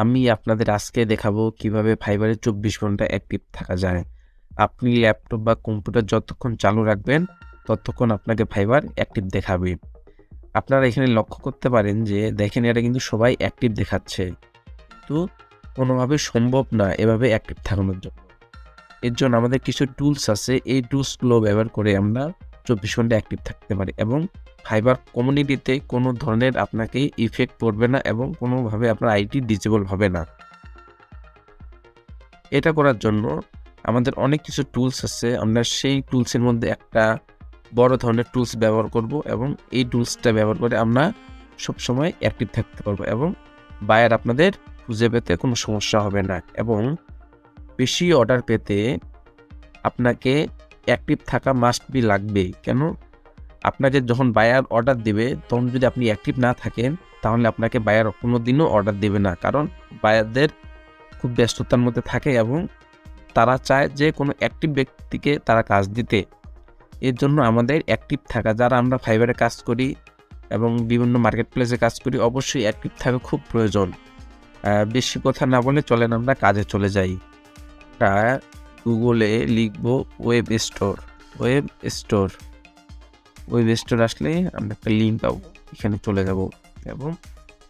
আমি আপনাদের আজকে দেখাবো কিভাবে ফাইবারে 24 ঘন্টা অ্যাক্টিভ থাকা যায়। আপনি ল্যাপটপ বা কম্পিউটার যতক্ষণ চালু রাখবেন, ততক্ষণ আপনাকে ফাইবার অ্যাক্টিভ দেখাবে। আপনারা এখানে লক্ষ্য করতে পারেন যে দেখেন এটা কিন্তু সবাই অ্যাক্টিভ দেখাচ্ছে। কিন্তু কোনোভাবে সম্ভব না এভাবে অ্যাক্টিভ থাকানোর জন্য। এর জন্য আমাদের কিছু টুলস আছে, এই টুলসগুলো ব্যবহার করে আমরা 24 ঘন্টা অ্যাক্টিভ থাকতে পারি এবং ফাইবার কমিউনিটিতে কোনো ধরনের আপনাকে ইফেক্ট পড়বে না এবং কোনোভাবে আপনার আইডি ডিসেবল হবে না। এটা করার জন্য আমাদের অনেক কিছু টুলস আছে, আমরা সেই টুলসের মধ্যে একটা বড় ধরনের টুলস ব্যবহার করব এবং এই টুলসটা ব্যবহার করে আমরা সবসময় অ্যাক্টিভ থাকতে পারবো এবং বায়ার আপনাদের খুঁজে পেতে কোনো সমস্যা হবে না এবং বেশি অর্ডার পেতে আপনাকে অ্যাক্টিভ থাকা মাস্ট বি লাগবেই। কেন? আপনাকে যখন বায়ার অর্ডার দেবে তখন যদি আপনি অ্যাক্টিভ না থাকেন তাহলে আপনাকে বায়ার কোনো দিনও অর্ডার দেবে না, কারণ বায়ারদের খুব ব্যস্ততার মধ্যে থাকে এবং তারা চায় যে কোনো অ্যাক্টিভ ব্যক্তিকে তারা কাজ দিতে। এর জন্য আমাদের অ্যাক্টিভ থাকা, যারা আমরা ফাইবারে কাজ করি এবং বিভিন্ন মার্কেট প্লেসে কাজ করি, অবশ্যই অ্যাক্টিভ থাকা খুব প্রয়োজন। বেশি কথা না বলে চলেন আমরা কাজে চলে যাই। গুগলে লিখব ওয়েব স্টোর। ওয়েব স্টোর আসলে আমরা একটা লিঙ্ক পাবো, এখানে চলে যাব এবং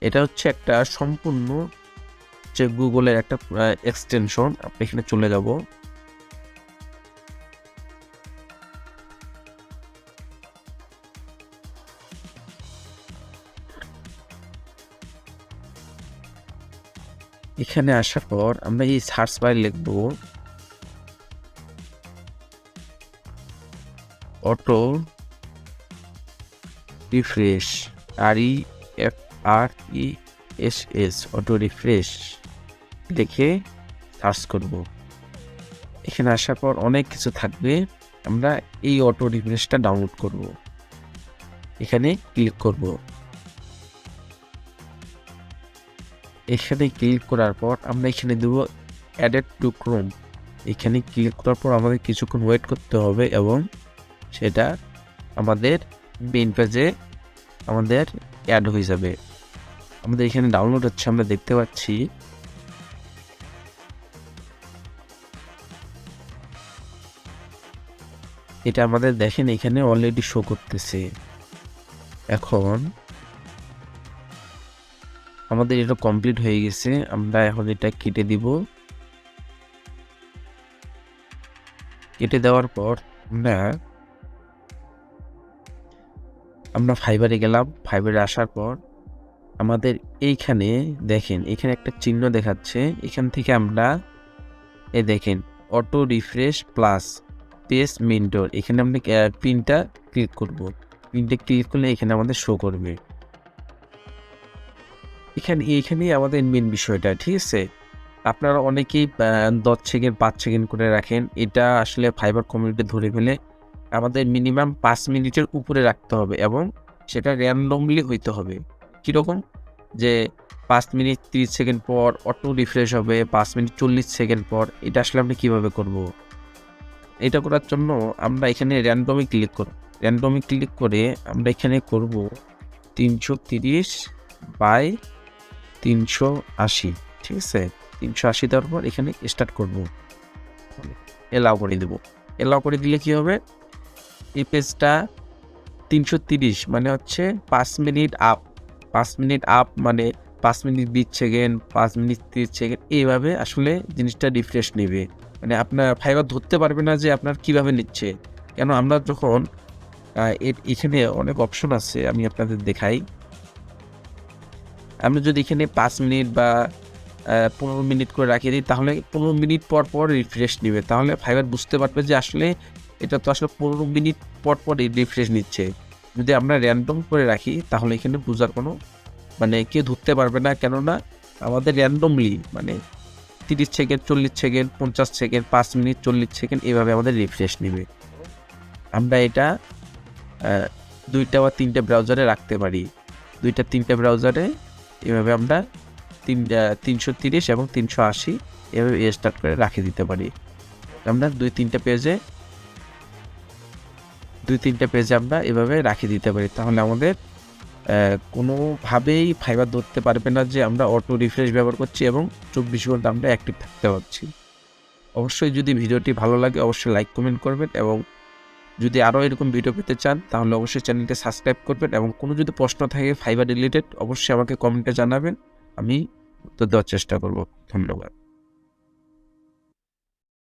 এটা হচ্ছে একটা সম্পূর্ণ যে গুগলের একটা এক্সটেনশন। আপনি এখানে চলে যাব। এখানে আসার পর আমরা এই সার্চ বারে লিখব auto refresh, REFRESS, auto refresh লিখে সার্চ করব। এখানে আসার পর অনেক কিছু থাকবে, আমরা এই অটো রিফ্রেশটা ডাউনলোড করব। এখানে ক্লিক করব। এখানে ক্লিক করার পর আমরা এখানে দেব অ্যাডেড টু ক্রোম। এখানে ক্লিক করার পর আমাদের কিছুক্ষণ ওয়েট করতে হবে এবং সেটা আমাদের মেইন পেজে আমাদের অ্যাড হয়ে যাবে। আমাদের এখানে ডাউনলোড হচ্ছে, আমরা দেখতে পাচ্ছি। এটা আমাদের দেখেন এখানে অলরেডি শো করতেছে। এখন আমাদের এটা কমপ্লিট হয়ে গেছে, আমরা এখন এটা কেটে দিব। কেটে দেওয়ার পর আমরা ফাইবারে গেলাম। ফাইবারে আসার পর আমাদের এইখানে দেখেন, এখানে একটা চিহ্ন দেখাচ্ছে। এখান থেকে আমরা দেখেন auto refresh plus page mentor, এখানে আমরা পিনটা ক্লিক করব। পিনটা ক্লিক করলে এখানে আমাদের শো করবে। এইখানেই আমাদের মেন বিষয়টা, ঠিক আছে। আপনারা অনেকেই 10 সেকেন্ড 5 সেকেন্ড করে রাখেন, এটা আসলে ফাইবার কমিউনিটি ধরে ফেলে। আমাদের মিনিমাম 5 মিনিটের উপরে রাখতে হবে এবং সেটা র্যান্ডমলি হইতে হবে। কীরকম? যে 5 মিনিট 30 সেকেন্ড পর অটো রিফ্রেশ হবে, 5 মিনিট 40 সেকেন্ড পর। এটা আসলে আমরা কীভাবে করব? এটা করার জন্য আমরা এখানে র্যান্ডমে ক্লিক করব। র্যান্ডমে ক্লিক করে আমরা এখানে করব 330/380, ঠিক আছে। 380 দেওয়ার পর এখানে স্টার্ট করব, এলাও করে দেব। এলাও করে দিলে কি হবে, এই পেজটা 330 মানে হচ্ছে 5 মিনিট আপ। 5 মিনিট আপ মানে 5 মিনিট 20 সেকেন্ড, 5 মিনিট 30 সেকেন্ড, এইভাবে আসলে জিনিসটা রিফ্রেশ নেবে। মানে আপনার ফাইবার ধরতে পারবে না যে আপনার কিভাবে নিচ্ছে। কেন? আমরা যখন এখানে অনেক অপশন আছে, আমি আপনাদের দেখাই। আমরা যদি এখানে 5 মিনিট বা 15 মিনিট করে রাখিয়ে দিই, তাহলে 15 মিনিট পর পর রিফ্রেশ নেবে। তাহলে ফাইবার বুঝতে পারবে যে আসলে এটা তো আসলে 15 মিনিট পর পর রিফ্রেশ নিচ্ছে। যদি আমরা র্যান্ডম করে রাখি তাহলে এখানে বোঝার কোনো কেউ ধরতে পারবে না। কেননা আমাদের randomly 30 second, 40 second, 50 second, 5 minute, 40 second এভাবে আমাদের রিফ্রেশ নেবে। আমরা এটা 2টা বা 3টে ব্রাউজারে রাখতে পারি। 2টা 3টে ব্রাউজারে এভাবে আমরা 330 এবং 380 এভাবে স্টার্ট করে রাখিয়ে দিতে পারি। আমরা 2-3টে পেজে আমরা এভাবে রাখিয়ে দিতে পারি। তাহলে আমাদের কোনোভাবেই ফাইবার ধরতে পারবে না যে আমরা অটো রিফ্রেশ ব্যবহার করছি এবং 24 ঘন্টা আমরা অ্যাক্টিভ থাকতে পারছি। অবশ্যই যদি ভিডিওটি ভালো লাগে অবশ্যই লাইক কমেন্ট করবেন, এবং যদি আরও এরকম ভিডিও পেতে চান তাহলে অবশ্যই চ্যানেলটি সাবস্ক্রাইব করবেন, এবং কোনো যদি প্রশ্ন থাকে ফাইবার রিলেটেড অবশ্যই আমাকে কমেন্টে জানাবেন, আমি উত্তর দেওয়ার চেষ্টা করব। ধন্যবাদ।